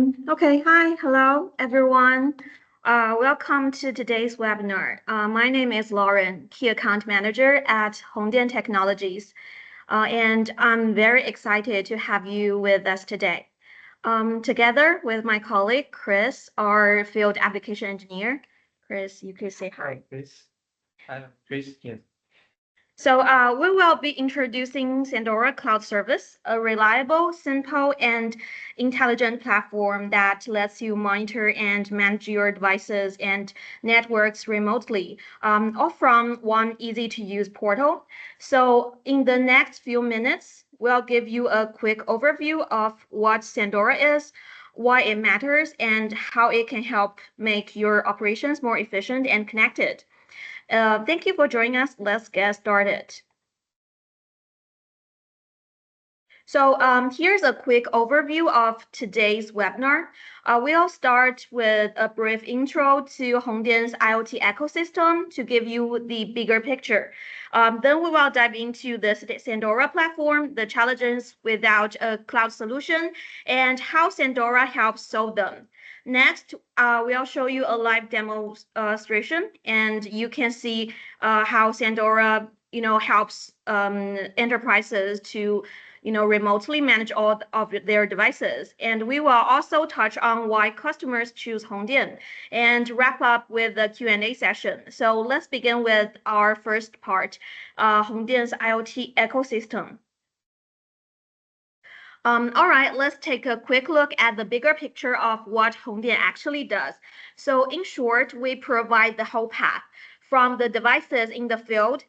Hello, everyone. Welcome to today's webinar. My name is Lauren, Key Account Manager at Hongdian Technologies, and I'm very excited to have you with us today. Together with my colleague, Chris, our Field Application Engineer. Chris, you could say hi. Hi, Chris. I'm Chris here. So we will be introducing Sandora Cloud Service, a reliable, simple, and intelligent platform that lets you monitor and manage your devices and networks remotely, all from one easy-to-use portal. So in the next few minutes, we'll give you a quick overview of what Sandora is, why it matters, and how it can help make your operations more efficient and connected. Thank you for joining us. Let's get started. So here's a quick overview of today's webinar. We'll start with a brief intro to Hongdian's IoT ecosystem to give you the bigger picture. Then we will dive into the Sandora platform, the challenges without a cloud solution, and how Sandora helps solve them. Next, we'll show you a live demonstration, and you can see how Sandora, helps enterprises to, remotely manage all of their devices. And we will also touch on why customers choose Hongdian and wrap up with the Q&A session. So let's begin with our first part, Hongdian's IoT ecosystem. All right, let's take a quick look at the bigger picture of what Hongdian actually does. So in short, we provide the whole path from the devices in the field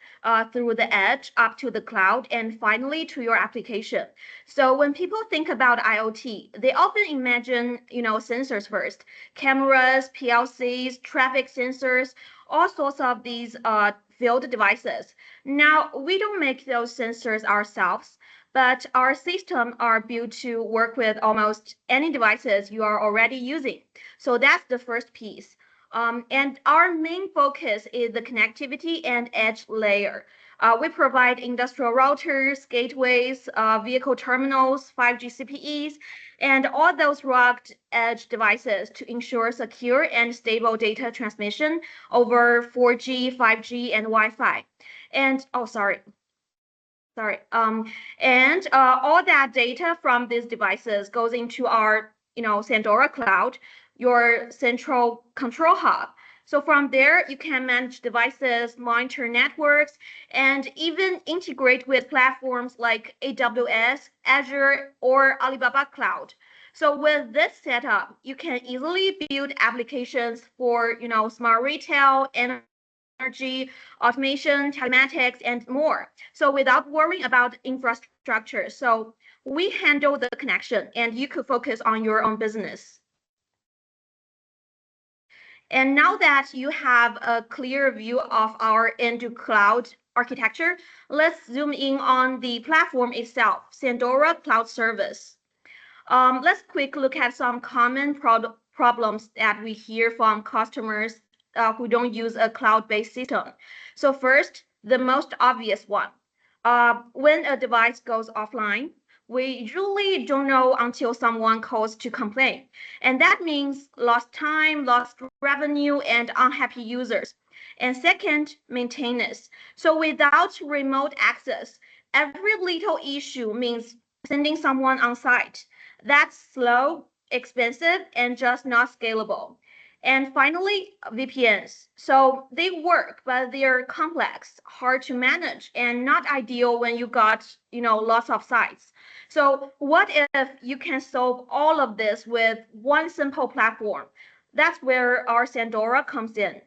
through the edge up to the cloud and finally to your application. So when people think about IoT, they often imagine, sensors first, cameras, PLCs, traffic sensors, all sorts of these field devices. Now, we don't make those sensors ourselves, but our systems are built to work with almost any devices you are already using. So that's the first piece. And our main focus is the connectivity and edge layer. We provide industrial routers, gateways, vehicle terminals, 5G CPEs, and all those rugged edge devices to ensure secure and stable data transmission over 4G, 5G, and Wi-Fi. And, and all that data from these devices goes into our, Sandora cloud, your central control hub. So from there, you can manage devices, monitor networks, and even integrate with platforms like AWS, Azure, or Alibaba Cloud. So with this setup, you can easily build applications for, smart retail, energy, automation, telematics, and more. So without worrying about infrastructure. So we handle the connection and you could focus on your own business. And now that you have a clear view of our end-to-cloud architecture, let's zoom in on the platform itself, Sandora Cloud Service. Let's quick look at some common problems that we hear from customers who don't use a cloud-based system. So first, the most obvious one, when a device goes offline, we usually don't know until someone calls to complain. And that means lost time, lost revenue, and unhappy users. And second, maintenance. So without remote access, every little issue means sending someone on site. That's slow, expensive, and just not scalable. And finally, VPNs. So they work, but they're complex, hard to manage, and not ideal when you got, lots of sites. So what if you can solve all of this with one simple platform? That's where our Sandora comes in.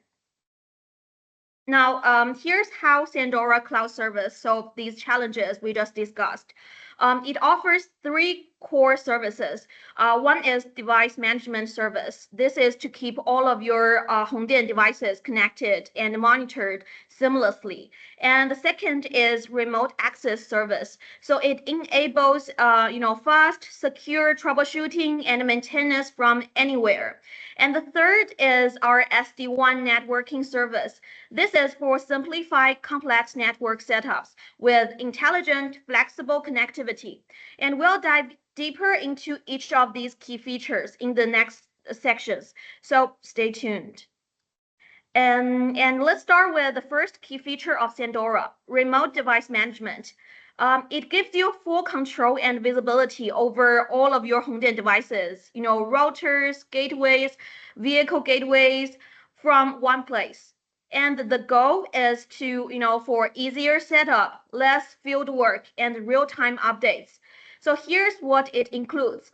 Now, here's how Sandora Cloud Service solves these challenges we just discussed. It offers three core services. One is device management service. This is to keep all of your Hongdian devices connected and monitored seamlessly. And the second is remote access service. So it enables, fast, secure troubleshooting and maintenance from anywhere. And the third is our SD-WAN networking service. This is for simplified complex network setups with intelligent, flexible connectivity. And we'll dive deeper into each of these key features in the next sections, so stay tuned. And let's start with the first key feature of Sandora, remote device management. It gives you full control and visibility over all of your Hongdian devices, routers, gateways, vehicle gateways from one place. And the goal is to, for easier setup, less field work, and real-time updates. So here's what it includes.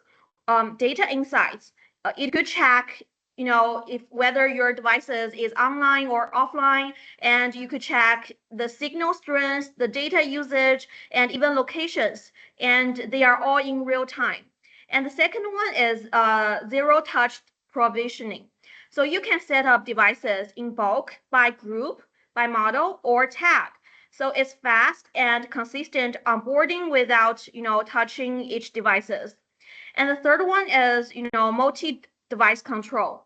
Data insights. It could check if whether your devices is online or offline, and you could check the signal strength, the data usage, and even locations, and they are all in real time. And the second one is zero touch provisioning. So you can set up devices in bulk, by group, by model, or tag. So it's fast and consistent onboarding without touching each devices. And the third one is multi-device control.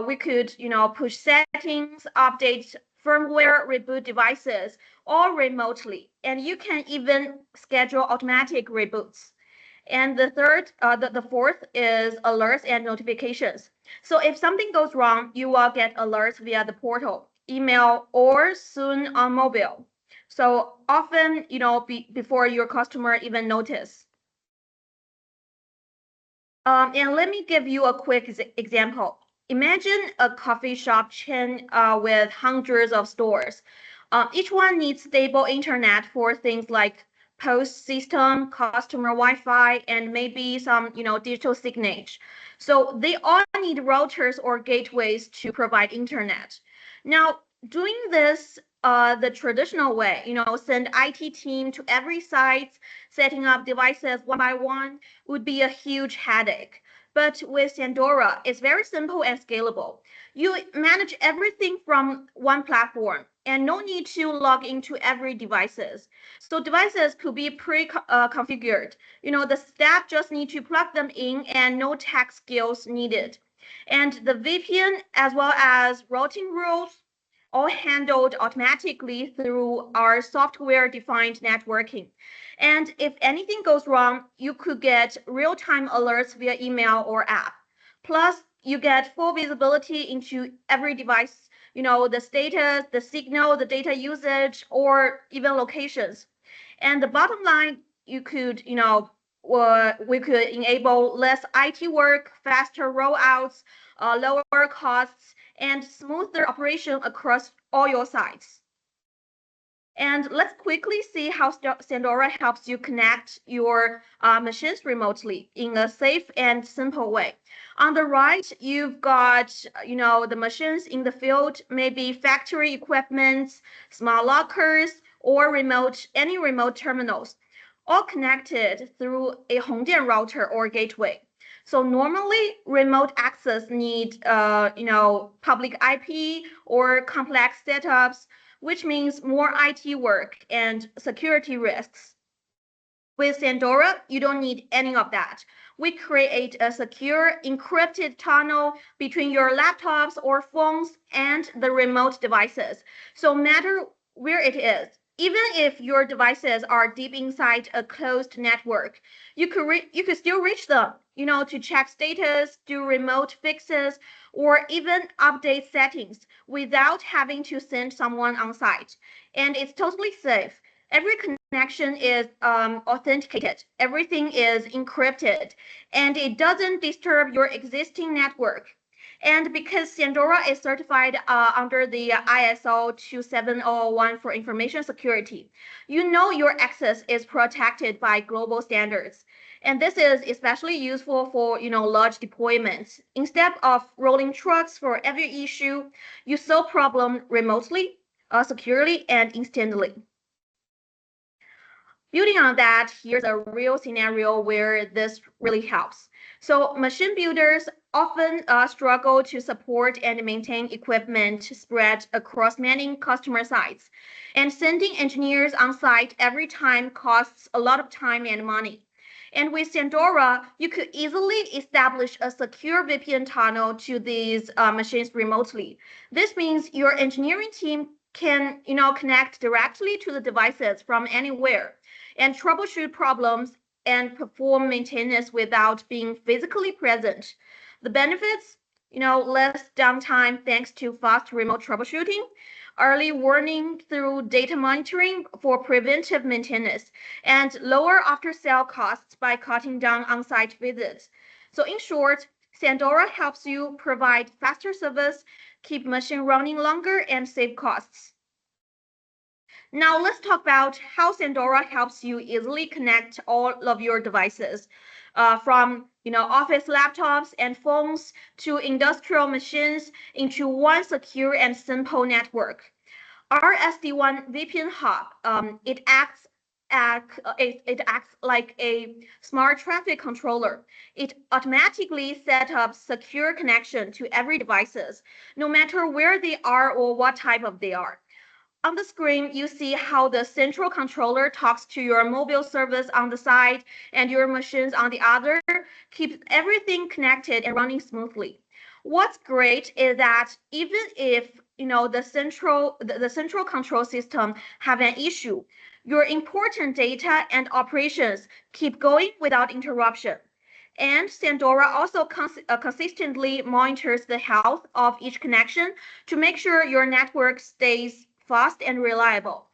We could push settings, update firmware, reboot devices all remotely, and you can even schedule automatic reboots. And the fourth is alerts and notifications. So if something goes wrong, you will get alerts via the portal, email, or soon on mobile. So often, before your customer even notice. And let me give you a quick example. Imagine a coffee shop chain with hundreds of stores. Each one needs stable internet for things like post system, customer Wi-Fi, and maybe some, digital signage. So they all need routers or gateways to provide internet. Now, doing this the traditional way, send IT team to every site, setting up devices one by one, would be a huge headache. But with Sandora, it's very simple and scalable. You manage everything from one platform and no need to log into every devices. So devices could be pre-configured. The staff just need to plug them in and no tech skills needed. And the VPN as well as routing rules all handled automatically through our software-defined networking. And if anything goes wrong, you could get real-time alerts via email or app. Plus, you get full visibility into every device, the status, the signal, the data usage, or even locations. And the bottom line, you could, we could enable less IT work, faster rollouts, lower costs, and smoother operation across all your sites. And let's quickly see how Sandora helps you connect your machines remotely in a safe and simple way. On the right, you've got, the machines in the field, maybe factory equipment, small lockers, or any remote terminals, all connected through a Hongdian router or gateway. So normally, remote access need, public IP or complex setups, which means more IT work and security risks. With Sandora, you don't need any of that. We create a secure encrypted tunnel between your laptops or phones and the remote devices. So no matter where it is, even if your devices are deep inside a closed network, you could still reach them, to check status, do remote fixes, or even update settings without having to send someone on site. And it's totally safe. Every connection is authenticated, everything is encrypted, and it doesn't disturb your existing network. And because Sandora is certified under the ISO 27001 for information security, your access is protected by global standards. And this is especially useful for large deployments. Instead of rolling trucks for every issue, you solve problem remotely, securely, and instantly. Building on that, here's a real scenario where this really helps. So machine builders often struggle to support and maintain equipment spread across many customer sites. And sending engineers on site every time costs a lot of time and money. And with Sandora, you could easily establish a secure VPN tunnel to these machines remotely. This means your engineering team can connect directly to the devices from anywhere and troubleshoot problems and perform maintenance without being physically present. The benefits, less downtime thanks to fast remote troubleshooting, early warning through data monitoring for preventive maintenance, and lower after-sale costs by cutting down on-site visits. So in short, Sandora helps you provide faster service, keep machine running longer, and save costs. Now let's talk about how Sandora helps you easily connect all of your devices, from office laptops and phones to industrial machines into one secure and simple network. Our SD-WAN VPN hub, it acts like a smart traffic controller. It automatically sets up secure connection to every devices, no matter where they are or what type of they are. On the screen, you see how the central controller talks to your mobile service on the side and your machines on the other, keeps everything connected and running smoothly. What's great is that even if the central control system have an issue, your important data and operations keep going without interruption. And Sandora also consistently monitors the health of each connection to make sure your network stays fast and reliable.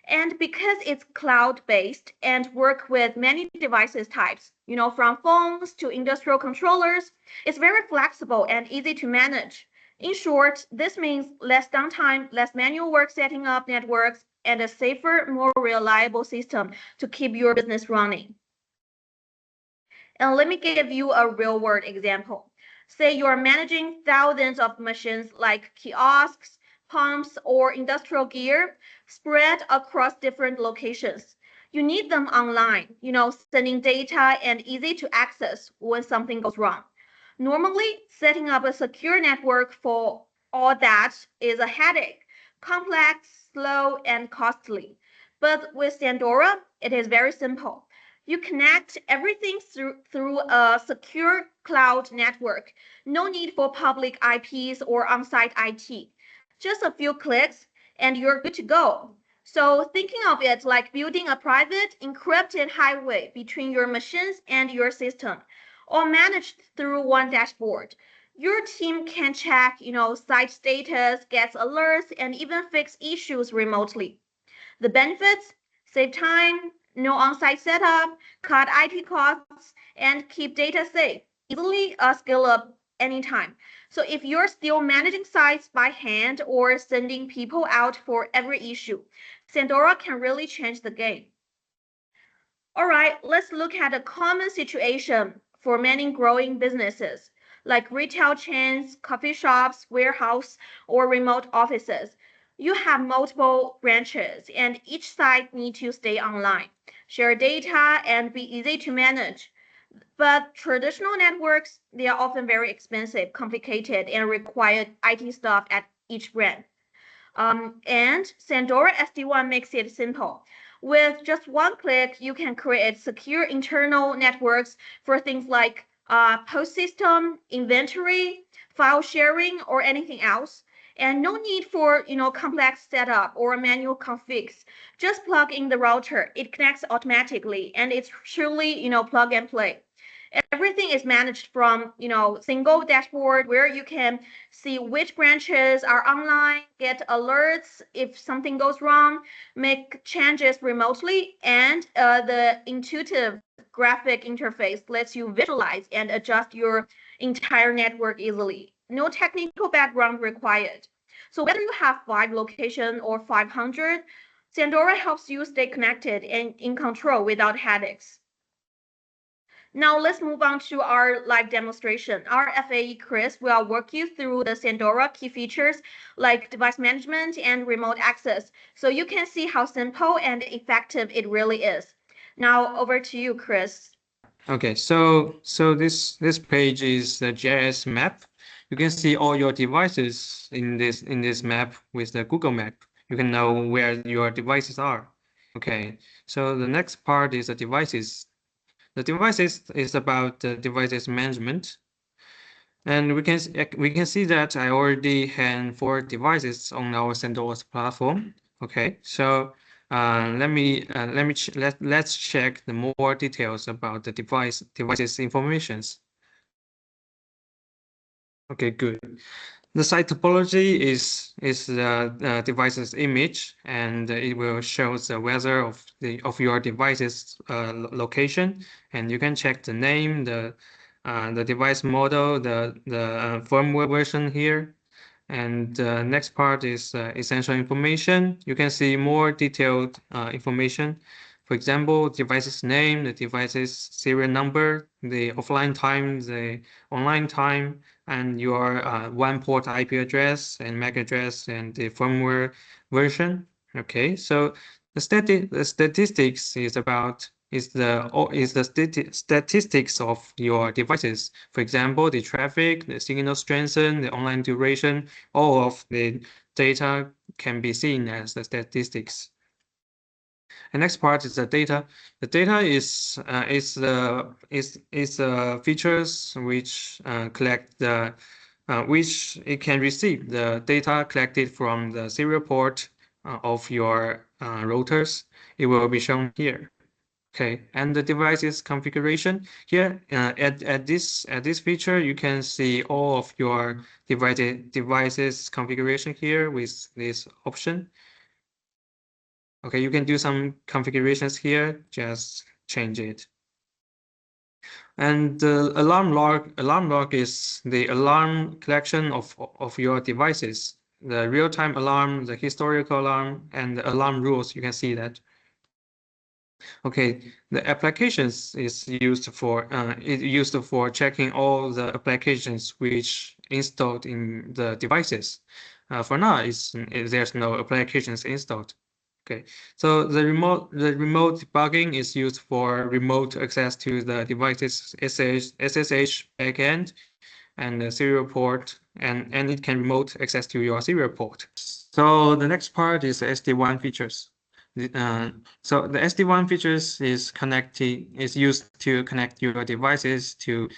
And because it's cloud-based and work with many devices types, from phones to industrial controllers, it's very flexible and easy to manage. In short, this means less downtime, less manual work setting up networks, and a safer, more reliable system to keep your business running. And let me give you a real world example. Say you're managing thousands of machines like kiosks, pumps, or industrial gear spread across different locations. You need them online, sending data and easy to access when something goes wrong. Normally, setting up a secure network for all that is a headache, complex, slow, and costly. But with Sandora, it is very simple. You connect everything through a secure cloud network. No need for public IPs or on-site IT. Just a few clicks and you're good to go. So thinking of it like building a private encrypted highway between your machines and your system, all managed through one dashboard. Your team can check, site status, get alerts, and even fix issues remotely. The benefits: save time, no on-site setup, cut IT costs, and keep data safe. Easily scale up anytime. So if you're still managing sites by hand or sending people out for every issue, Sandora can really change the game. All right, let's look at a common situation for many growing businesses, like retail chains, coffee shops, warehouse, or remote offices. You have multiple branches, and each site needs to stay online, share data, and be easy to manage. But traditional networks, they are often very expensive, complicated, and require IT staff at each branch. And Sandora SD-WAN makes it simple. With just one click, you can create secure internal networks for things like post system, inventory, file sharing, or anything else. And no need for complex setup or manual configs. Just plug in the router. It connects automatically, and it's truly plug and play. Everything is managed from single dashboard where you can see which branches are online, get alerts if something goes wrong, make changes remotely, and the intuitive graphic interface lets you visualize and adjust your entire network easily. No technical background required. So whether you have 5 locations or 500, Sandora helps you stay connected and in control without headaches. Now let's move on to our live demonstration. Our FAE Chris will walk you through the Sandora key features like device management and remote access, so you can see how simple and effective it really is. Now over to you, Chris. Okay, so this page is the GIS map. You can see all your devices in this map with the Google Map. You can know where your devices are. Okay, so the next part is the devices. The devices is about the devices management. And we can see that I already have 4 devices on our Sandora's platform. Okay, so let's check the more details about the devices informations. Okay, good. The site topology is the device's image, and it will show the weather of your device's location, and you can check the name, the device model, the firmware version here. And next part is essential information. You can see more detailed information. For example, device's name, the device's serial number, the offline time, the online time, and your WAN port IP address and MAC address and the firmware version. Okay, so the statistics is the statistics of your devices. For example, the traffic, the signal strength, the online duration, all of the data can be seen as the statistics. The next part is the data. The data is features which collect the which it can receive the data collected from the serial port of your routers. It will be shown here. Okay, and the device's configuration here at this feature, you can see all of your devices configuration here with this option. Okay, you can do some configurations here, just change it. And the alarm log is the alarm collection of your devices, the real-time alarm, the historical alarm, and the alarm rules. You can see that. Okay, the applications is used for checking all the applications which installed in the devices. For now, there's no applications installed. Okay, so the remote debugging is used for remote access to the device's SSH backend and the serial port, and it can remote access to your serial port. So the next part is the SD-WAN features. So the SD-WAN features is used to connect your devices to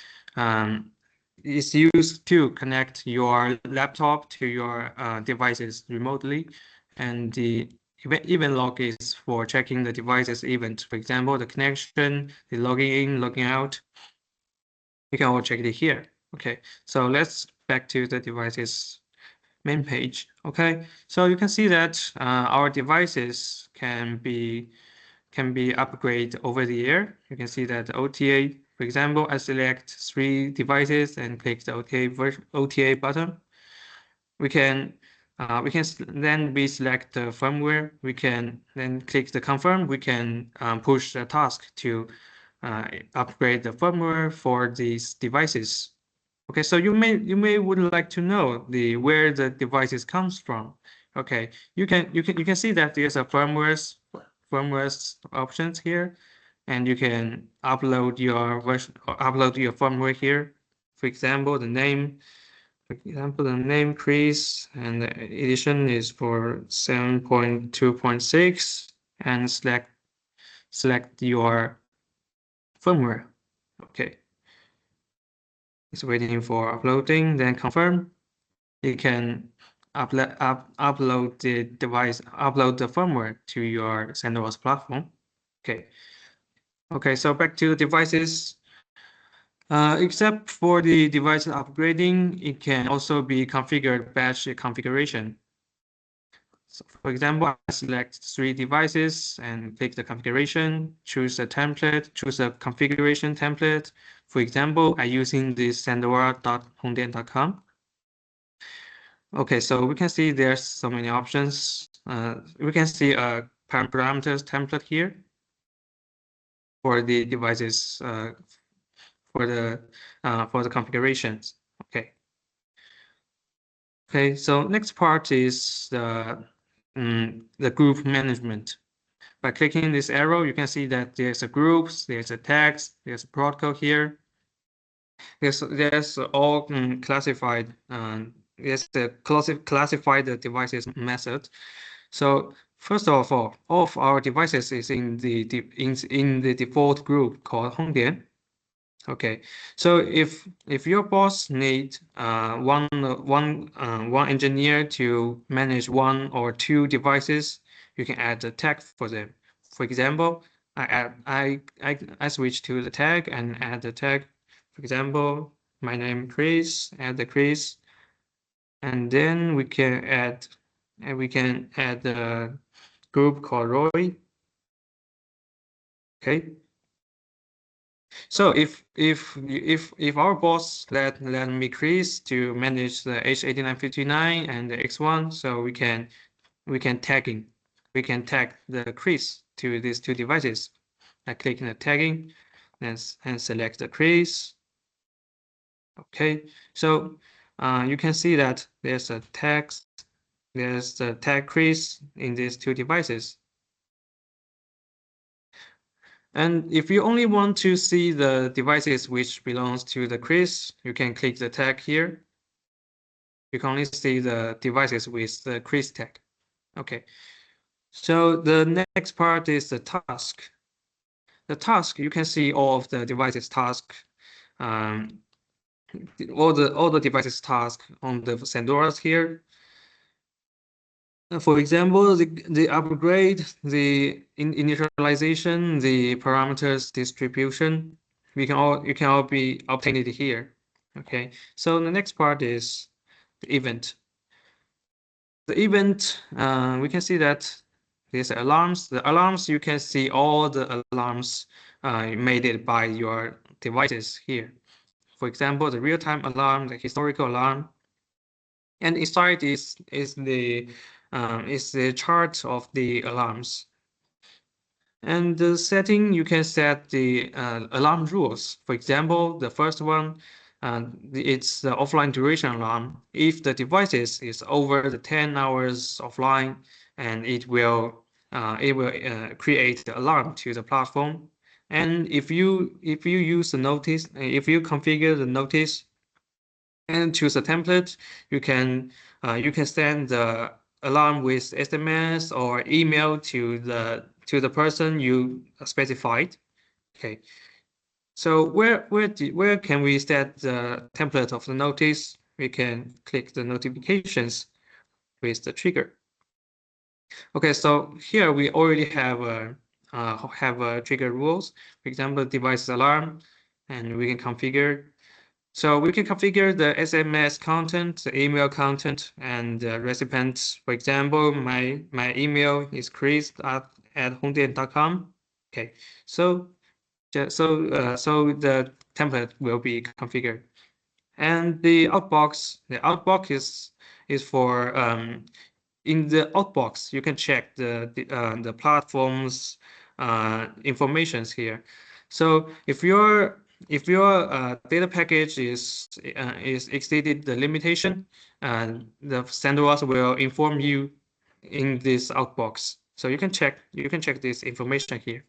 is used to connect your laptop to your devices remotely, and the event log is for checking the device's event. For example, the connection, the logging in, logging out. You can all check it here. Okay, so let's back to the devices main page. Okay, so you can see that our devices can be upgraded over the air. You can see that OTA, for example, I select 3 devices and click the OTA button. We can then we select the firmware. We can then click the confirm. We can push the task to upgrade the firmware for these devices. Okay, so you may would like to know where the devices comes from. Okay, you can see that there's a firmware's options here, and you can upload your version or upload your firmware here. For example, the name. For example, the name Chris, and the edition is for 7.2.6, and select your firmware. Okay. It's waiting for uploading, then confirm. You can upload the device, upload the firmware to your Sandora's platform. Okay. Okay, so back to devices. Except for the device upgrading, it can also be configured batch configuration. So for example, I select 3 devices and click the configuration, choose a template, choose a configuration template. For example, I'm using this Sandora.hongdian.com. Okay, so we can see there's so many options. We can see a parameters template here for the devices for the configurations. Okay. Okay, so next part is the group management. By clicking this arrow, you can see that there's a groups, there's a tags, there's a protocol here. There's all classified. There's the classified devices method. So first of all of our devices is in the default group called Hongdian. Okay, so if your boss need one engineer to manage 1 or 2 devices, you can add the tag for them. For example, I switch to the tag and add the tag. For example, my name Chris, add the Chris, and then we can add the group called Roy. Okay. So if our boss let me Chris to manage the H8959 and the X1, so we can tag the Chris to these two devices. I click the tagging and select the Chris. Okay, so you can see that there's the tag Chris in these two devices. And if you only want to see the devices which belongs to the Chris, you can click the tag here. You can only see the devices with the Chris tag. Okay, so the next part is the task. The task, you can see all of the devices task, all the devices task on the Sandoras here. For example, the upgrade, the initialization, the parameters distribution, you can all be obtained here. Okay, so the next part is the event. The event, we can see that these alarms. The alarms, you can see all the alarms made it by your devices here. For example, the real-time alarm, the historical alarm, and inside is the chart of the alarms. And the setting, you can set the alarm rules. For example, the first one, it's the offline duration alarm. If the device is over the 10 hours offline, and it will create the alarm to the platform. And if you use the notice, if you configure the notice and choose a template, you can send the alarm with SMS or email to the person you specified. Okay. So where can we set the template of the notice? We can click the notifications with the trigger. Okay, so here we already have a trigger rules. For example, device alarm, and we can configure. So we can configure the SMS content, the email content, and the recipients. For example, my email is chris@hongdian.com. Okay, so the template will be configured, and the outbox is for in the outbox you can check the platform's informations here. So if your data package is exceeded the limitation, the Sandora will inform you in this outbox. So you can check this information here.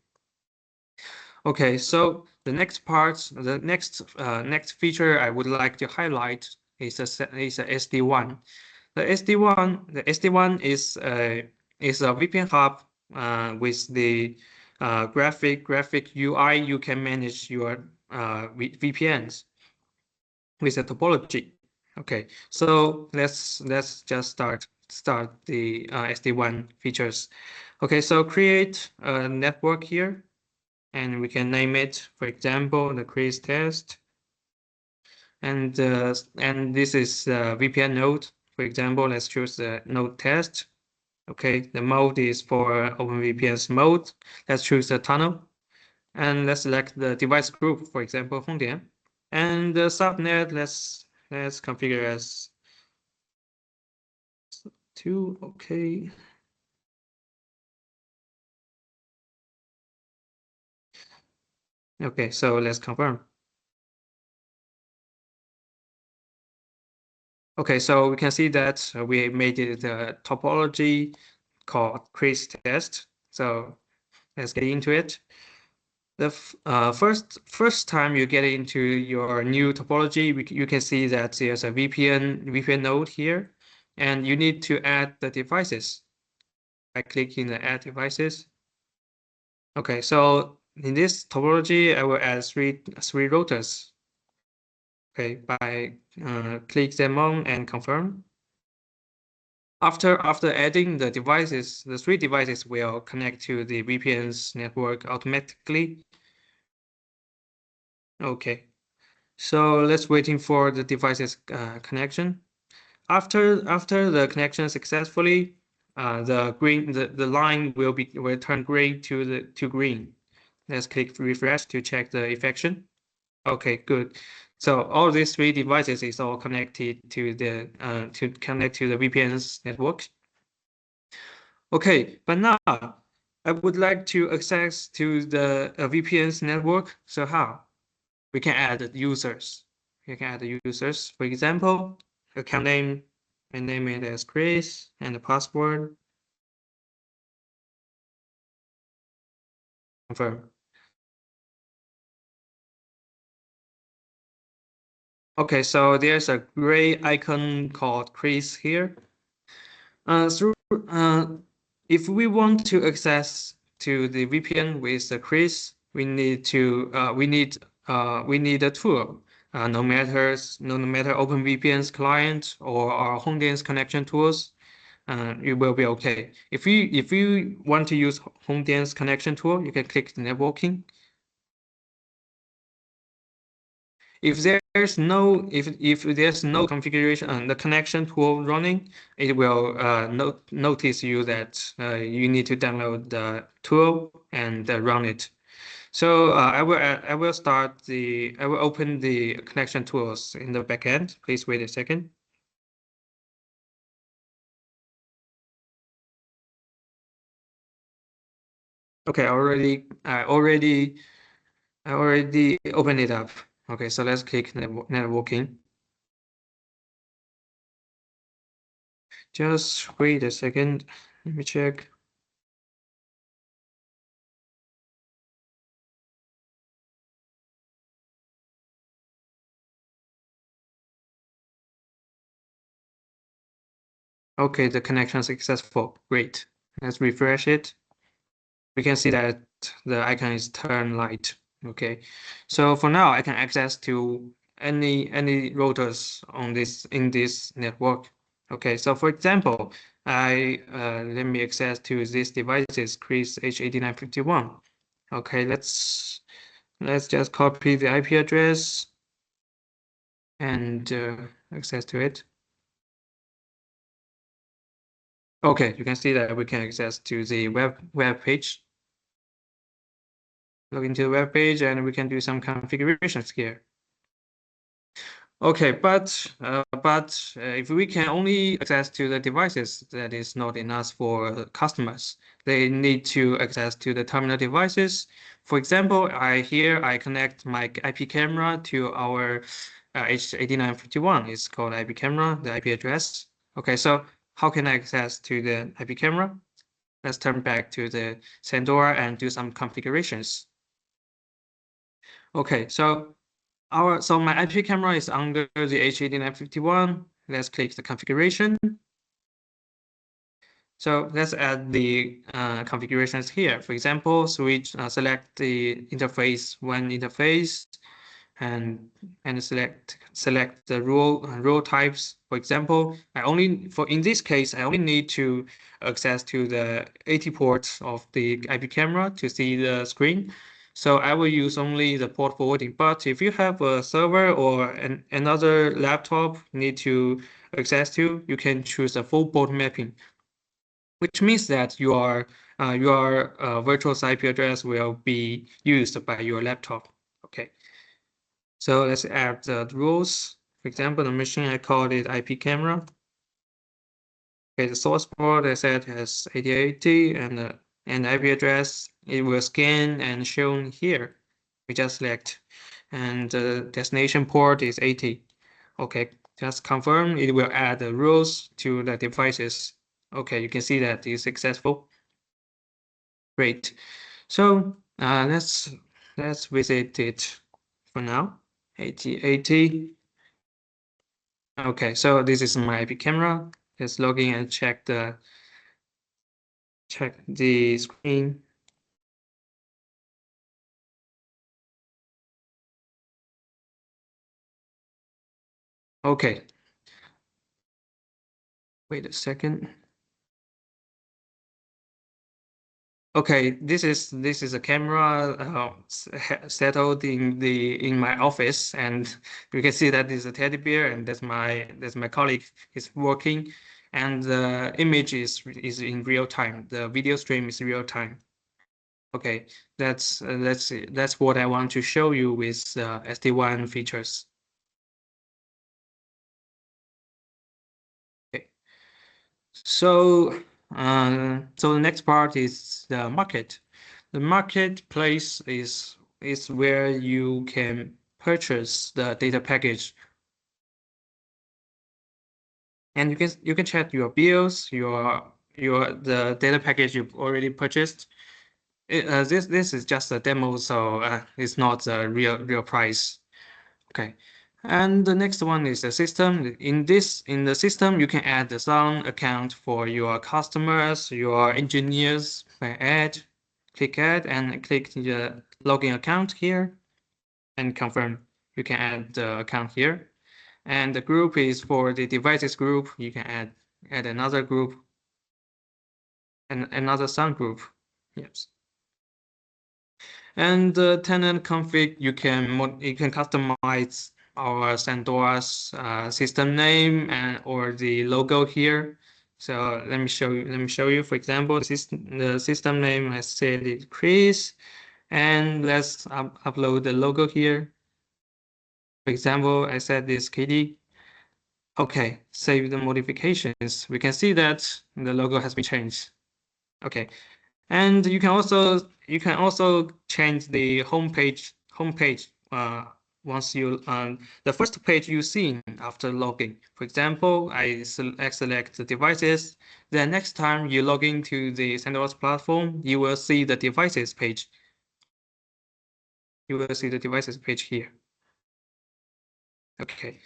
Okay, so the next part, the next feature I would like to highlight is a SD-WAN. The SD-WAN is a VPN hub with the graphic UI. You can manage your VPNs with a topology. Okay, so let's just start the SD-WAN features. Okay, so create a network here, and we can name it, for example, the Chris test. And this is the VPN node. For example, let's choose the node test. Okay, the mode is for OpenVPN's mode. Let's choose the tunnel, and let's select the device group, for example, Hongdian. And the subnet, let's configure as 2. Okay. Okay, so let's confirm. Okay, so we can see that we made it a topology called Chris test. So let's get into it. The first time you get into your new topology, you can see that there's a VPN node here, and you need to add the devices by clicking the add devices. Okay, so in this topology, I will add three routers. Okay, by click them on and confirm. After adding the devices, the 3 devices will connect to the VPN's network automatically. Okay, so let's waiting for the devices connection. After the connection successfully, the line will turn green to green. Let's click refresh to check the effection. Okay, good. So all these 3 devices is all connected to the VPN's network. Okay, but now I would like to access to the VPN's network. So how? We can add users. We can add users. For example, account name, I name it as Chris, and the password. Confirm. Okay, so there's a gray icon called Chris here. Through if we want to access to the VPN with the Chris, we need a tool. No matter OpenVPN's client or our Hongdian's connection tools, it will be okay. If you want to use Hongdian's connection tool, you can click the networking. If there's no configuration and the connection tool running, it will notice you that you need to download the tool and run it. So I will open the connection tools in the backend. Please wait a second. Okay, I already opened it up. Okay, so let's click networking. Just wait a second. Let me check. Okay, the connection is successful. Great. Let's refresh it. We can see that the icon is turned light. Okay, so for now I can access to any routers in this network. Okay, so for example, let me access to these devices, Chris H8951. Okay, let's just copy the IP address and access to it. Okay, you can see that we can access to the web page. Log into the web page and we can do some configurations here. Okay, but if we can only access to the devices, that is not enough for customers. They need to access to the terminal devices. For example, I connect my IP camera to our H8951. It's called IP camera, the IP address. Okay, so how can I access to the IP camera? Let's turn back to the Sandora and do some configurations. Okay, so my IP camera is under the H8951. Let's click the configuration. So let's add the configurations here. For example, select the interface one interface and select the role types. For example, in this case I only need to access to the 80 ports of the IP camera to see the screen. So I will use only the port forwarding. But if you have a server or another laptop need to access to, you can choose a full port mapping, which means that your virtual IP address will be used by your laptop. Okay. So let's add the rules. For example, the machine, I called it IP camera. Okay, the source port I said has 8080 and IP address, it will scan and shown here. We just select. And the destination port is 80. Okay, just confirm it will add the rules to the devices. Okay, you can see that it's successful. Great. So let's visit it for now. 8080. Okay, so this is my IP camera. Let's log in and check the screen. Okay. Wait a second. Okay, this is a camera settled in my office, and you can see that is a teddy bear, and that's my colleague is working, and the image is in real time. The video stream is real time. Okay, that's what I want to show you with SD-WAN features. Okay, so so the next part is the market. The marketplace is where you can purchase the data package, and you can check your bills, the data package you've already purchased. This is just a demo, so it's not the real price. Okay, and the next one is the system. In the system, you can add the some account for your customers, your engineers. Click add, and click the login account here, and confirm. You can add the account here, and the group is for the devices group. You can add another group and another subgroup. Yes. And the tenant config, you can customize our Sandora's system name and or the logo here. So let me show you. For example, the system name, I said it Chris, and let's upload the logo here. For example, I said this Katie. Okay, save the modifications. We can see that the logo has been changed. Okay, and you can also change the homepage. Once you the first page you see after login. For example, I select the devices. Then next time you log into the Sandora's platform, you will see the devices page. You will see the devices page here. Okay.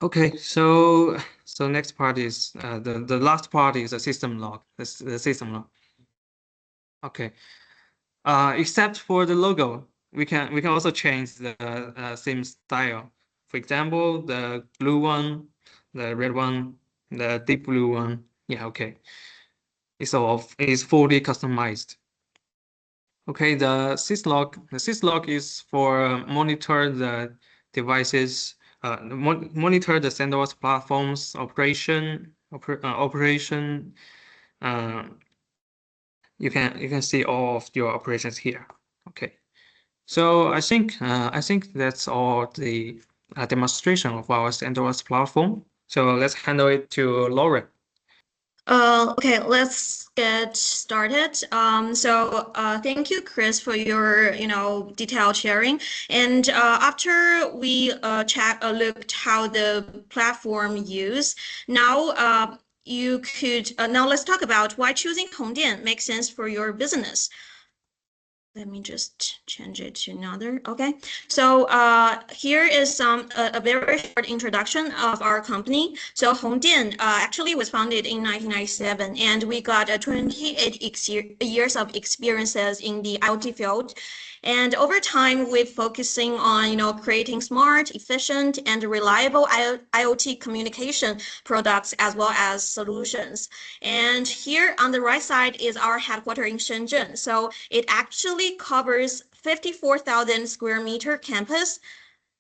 Okay, so next part is the last part is the system log. The system log. Okay. Except for the logo, we can also change the theme style. For example, the blue one, the red one, the deep blue one. Yeah, okay. It's fully customized. Okay, the syslog is for monitor the devices, monitor the Sandora's platform's operation. You can see all of your operations here. Okay, so I think that's all the demonstration of our Sandora's platform. So let's handle it to Lauren. Okay, let's get started. Thank you, Chris, for your detailed sharing. And after we looked how the platform use, now you could now let's talk about why choosing Hongdian makes sense for your business. Let me just change it to another. Okay, so here is a very short introduction of our company. So Hongdian actually was founded in 1997, and we got 28 years of experiences in the IoT field. And over time, we're focusing on creating smart, efficient, and reliable IoT communication products as well as solutions. And here on the right side is our headquarters in Shenzhen. So it actually covers 54,000 square meter campus,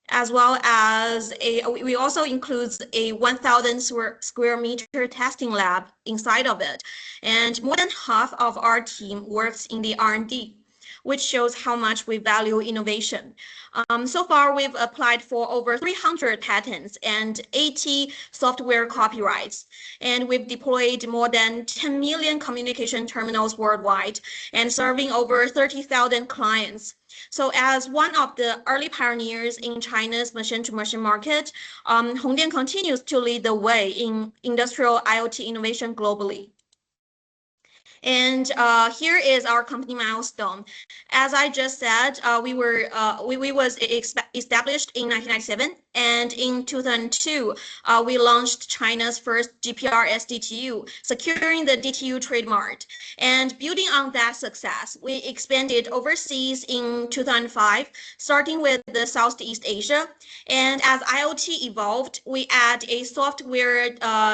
as well as we also includes a 1,000 square meter testing lab inside of it. And more than half of our team works in the R&D, which shows how much we value innovation. So far, we've applied for over 300 patents and 80 software copyrights, and we've deployed more than 10 million communication terminals worldwide and serving over 30,000 clients. So as one of the early pioneers in China's machine-to-machine market, Hongdian continues to lead the way in industrial IoT innovation globally. And here is our company milestone. As I just said, we was established in 1997, and in 2002, we launched China's first GPR SDTU, securing the DTU trademark. And building on that success, we expanded overseas in 2005, starting with the Southeast Asia. And as IoT evolved, we add a software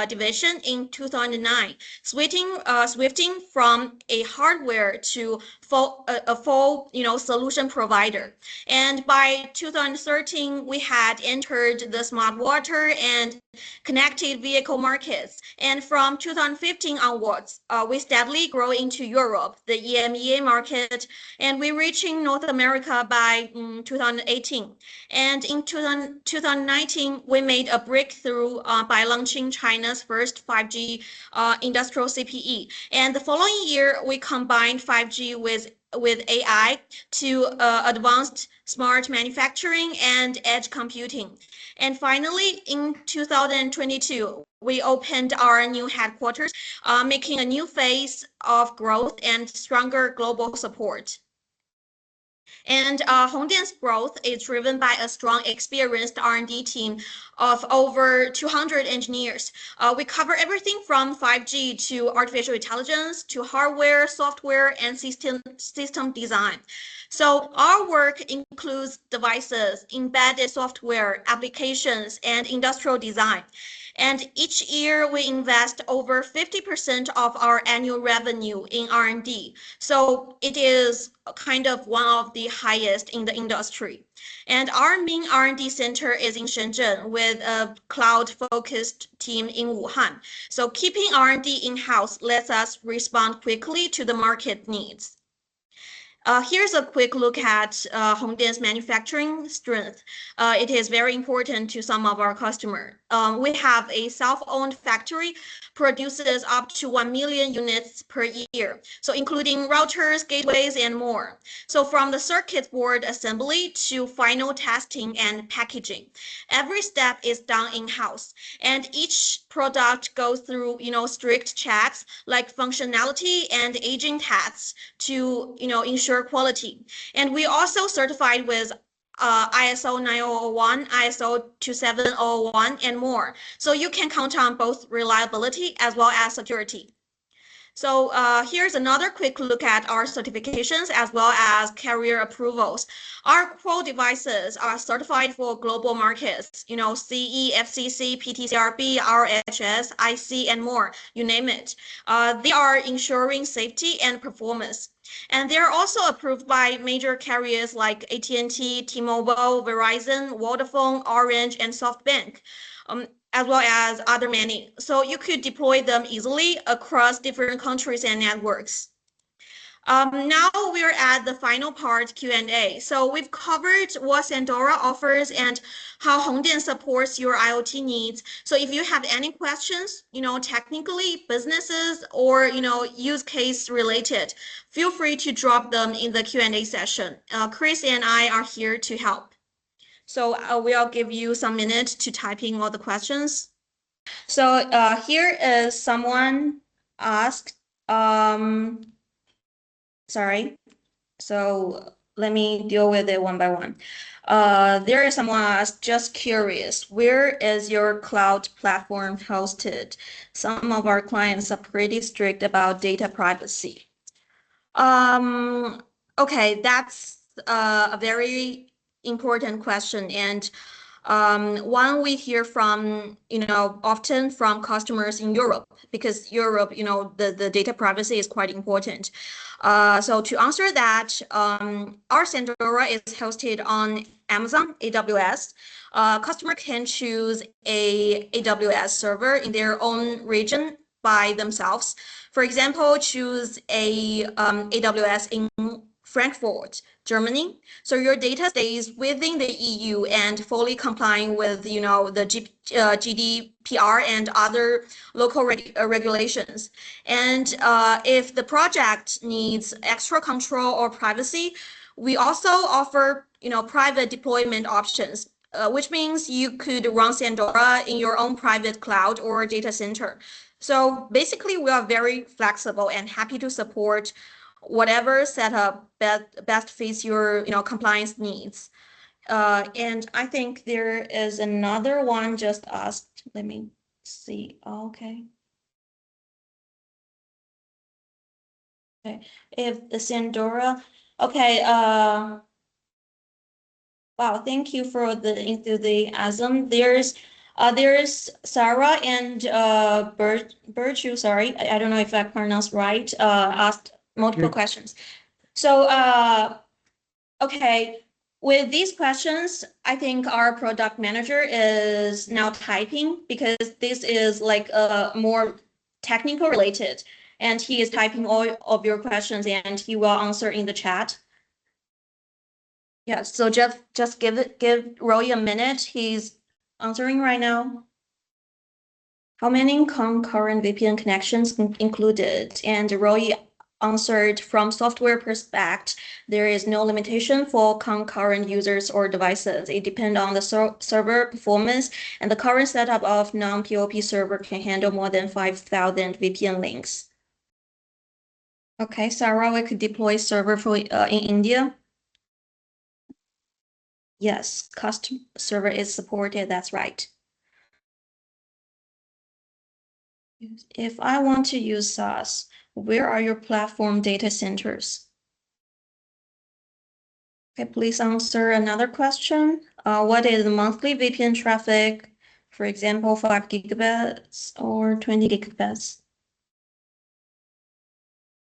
division in 2009, switching from a hardware to a full solution provider. And by 2013, we had entered the smart water and connected vehicle markets. And from 2015 onwards, we steadily grow into Europe, the EMEA market, and we're reaching North America by 2018. And in 2019, we made a breakthrough by launching China's first 5G industrial CPE. And the following year, we combined 5G with AI to advanced smart manufacturing and edge computing. And finally, in 2022, we opened our new headquarters, making a new phase of growth and stronger global support. And Hongdian's growth is driven by a strong, experienced R&D team of over 200 engineers. We cover everything from 5G to artificial intelligence to hardware, software, and system design. So our work includes devices, embedded software, applications, and industrial design. And each year we invest over 50% of our annual revenue in R&D. So it is kind of one of the highest in the industry. And our main R&D center is in Shenzhen with a cloud-focused team in Wuhan. So keeping R&D in-house lets us respond quickly to the market needs. Here's a quick look at Hongdian's manufacturing strength. It is very important to some of our customers. We have a self-owned factory, produces up to 1 million units per year, so including routers, gateways, and more. So from the circuit board assembly to final testing and packaging, every step is done in-house, and each product goes through strict checks like functionality and aging tests to ensure quality. And we also certified with ISO 9001, ISO 27001, and more. So you can count on both reliability as well as security. So here's another quick look at our certifications as well as carrier approvals. Our core devices are certified for global markets, CE, FCC, PTCRB, RHS, IC, and more, you name it. They are ensuring safety and performance. And they're also approved by major carriers like AT&T, T-Mobile, Verizon, Vodafone, Orange, and SoftBank, as well as other many. So you could deploy them easily across different countries and networks. Now we're at the final part, Q&A. So we've covered what Sandora offers and how Hongdian supports your IoT needs. So if you have any questions, technically, businesses, or, use case related, feel free to drop them in the Q&A session. Chris and I are here to help. So we'll give you some minutes to type in all the questions. So here is someone asked, sorry. So let me deal with it one by one. There is someone asked, just curious, where is your cloud platform hosted? Some of our clients are pretty strict about data privacy. Okay, that's a very important question, and one we hear from often from customers in Europe, because Europe the data privacy is quite important. So to answer that, our Sandora is hosted on Amazon AWS. Customer can choose a AWS server in their own region by themselves. For example, choose a AWS in Frankfurt, Germany. So your data stays within the EU and fully complying with the GDPR and other local regulations. And if the project needs extra control or privacy, we also offer private deployment options. which means you could run Sandora in your own private cloud or data center. So basically, we are very flexible and happy to support whatever setup best fits your compliance needs. And I think there is another one just asked. Let me see. Okay. Okay. If the Sandora, okay. Wow, thank you for the enthusiasm. There's Sarah and Birchu, sorry, I don't know if I pronounced right, asked multiple questions. So okay, with these questions, I think our product manager is now typing because this is like more technical related, and he is typing all of your questions and he will answer in the chat. Yeah, so just give Roy a minute. He's answering right now. How many concurrent VPN connections included? And Roy answered, from software perspective, there is no limitation for concurrent users or devices. It depends on the server performance, and the current setup of non-POP server can handle more than 5,000 VPN links. Okay, Sarah, we could deploy server for in India. Yes, custom server is supported, that's right. If I want to use SaaS, where are your platform data centers? Okay, please answer another question. What is the monthly VPN traffic? For example, 5 gigabits or 20 gigabits?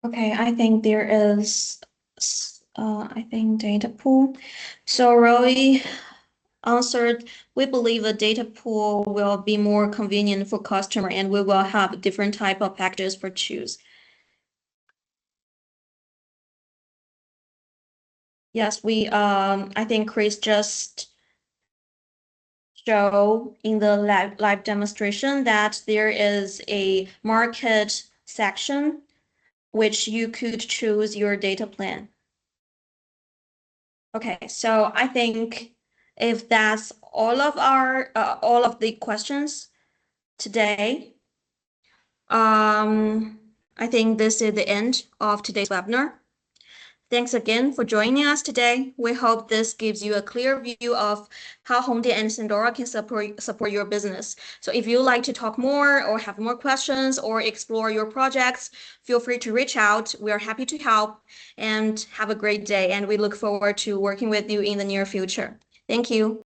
Okay, I think there is, I think data pool. So Roy answered, we believe a data pool will be more convenient for customer and we will have different type of packages for choose. Yes, I think Chris just show in the live demonstration that there is a market section which you could choose your data plan. Okay, so I think if that's all of the questions today, I think this is the end of today's webinar. Thanks again for joining us today. We hope this gives you a clear view of how Hongdian and Sandora can support your business. So if you'd like to talk more or have more questions or explore your projects, feel free to reach out. We are happy to help, and have a great day. And we look forward to working with you in the near future. Thank you.